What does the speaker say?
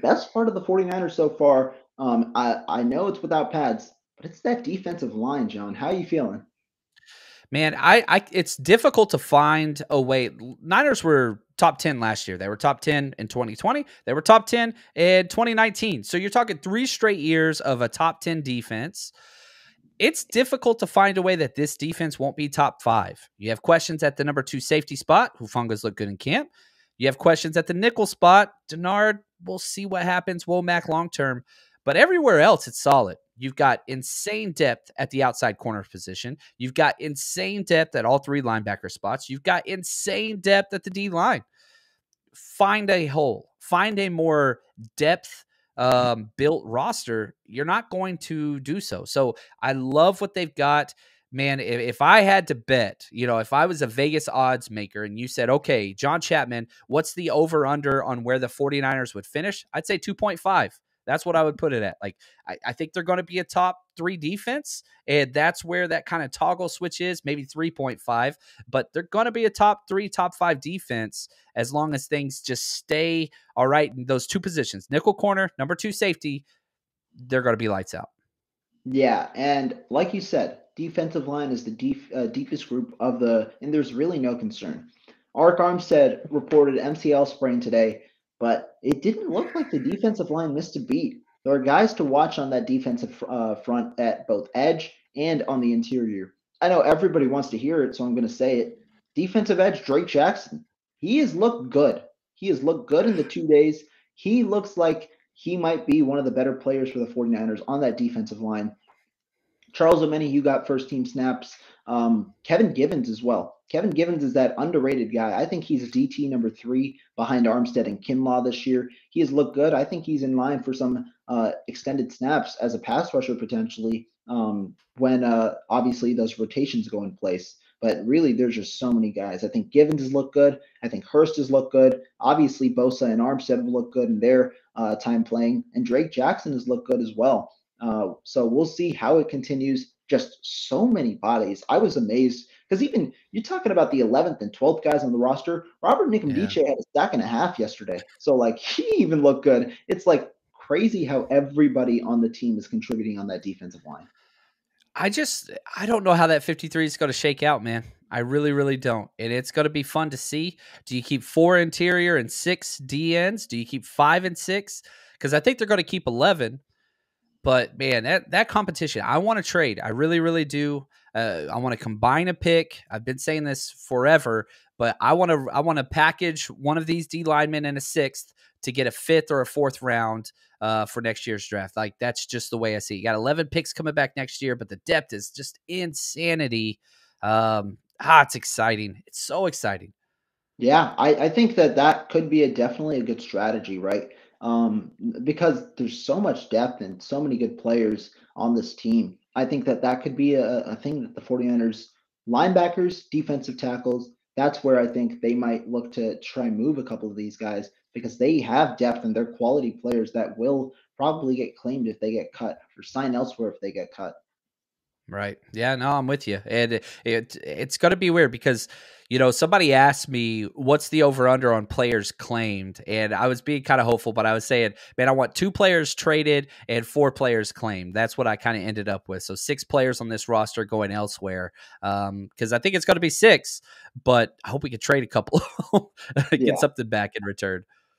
best part of the 49ers so far, I know it's without pads, but it's that defensive line, John. How are you feeling? Man, it's difficult to find a way. Niners were top 10 last year. They were top 10 in 2020. They were top 10 in 2019. So you're talking 3 straight years of a top 10 defense. It's difficult to find a way that this defense won't be top 5. You have questions at the number 2 safety spot. Hufanga's look good in camp. You have questions at the nickel spot. Denard, we'll see what happens. Womack long term. But everywhere else, it's solid. You've got insane depth at the outside corner position. You've got insane depth at all 3 linebacker spots. You've got insane depth at the D line. Find a hole. Find a more depth built roster. You're not going to do so. So I love what they've got. Man, if I had to bet, if I was a Vegas odds maker and you said, okay, John Chapman, what's the over under on where the 49ers would finish? I'd say 2.5. That's what I would put it at. Like, I think they're going to be a top 3 defense, and that's where that kind of toggle switch is, maybe 3.5, but they're going to be a top 3, top 5 defense as long as things just stay all right in those 2 positions. Nickel corner, number 2 safety, they're going to be lights out. Yeah, and like you said, defensive line is the deepest group of and there's really no concern. Ark Armstead reported MCL sprain today, but it didn't look like the defensive line missed a beat. There are guys to watch on that defensive front at both edge and on the interior. I know everybody wants to hear it, so I'm going to say it. Defensive edge Drake Jackson, he has looked good. He has looked good in the 2 days. He looks like he might be one of the better players for the 49ers on that defensive line. Charles Omeni, you got first team snaps. Kevin Givens as well. Kevin Givens is that underrated guy. I think he's DT number 3 behind Armstead and Kinlaw this year. He has looked good. I think he's in line for some extended snaps as a pass rusher potentially when obviously those rotations go in place. But really, there's just so many guys. I think Givens has looked good. I think Hurst has looked good. Obviously, Bosa and Armstead will look good in their time playing. And Drake Jackson has looked good as well. So we'll see how it continues. Just so many bodies. I was amazed because even you're talking about the 11th and 12th guys on the roster. Robert Nikombiche had a sack and a half yesterday. So like he even looked good. It's like crazy how everybody on the team is contributing on that defensive line. I don't know how that 53 is going to shake out, man. I really, really don't. And it's going to be fun to see. Do you keep 4 interior and 6 DNs? Do you keep 5 and 6? Because I think they're going to keep 11. But man, that competition, I want to trade. I really, really do. I want to combine a pick. I've been saying this forever, but I want to package one of these D linemen in a 6th to get a 5th or a 4th round for next year's draft. Like that's just the way I see it. You got 11 picks coming back next year, but the depth is just insanity. It's exciting. It's so exciting. Yeah, I think that could be definitely a good strategy, right? Because there's so much depth and so many good players on this team. I think that could be a thing that the 49ers linebackers, defensive tackles, that's where I think they might look to try and move a couple of these guys because they have depth and they're quality players that will probably get claimed if they get cut or sign elsewhere if they get cut. Right. Yeah, no, I'm with you. And it's going to be weird because, somebody asked me, what's the over-under on players claimed? And I was being kind of hopeful, but I was saying, man, I want 2 players traded and 4 players claimed. That's what I kind of ended up with. So 6 players on this roster going elsewhere because I think it's going to be 6, but I hope we can trade a couple, get something back in return.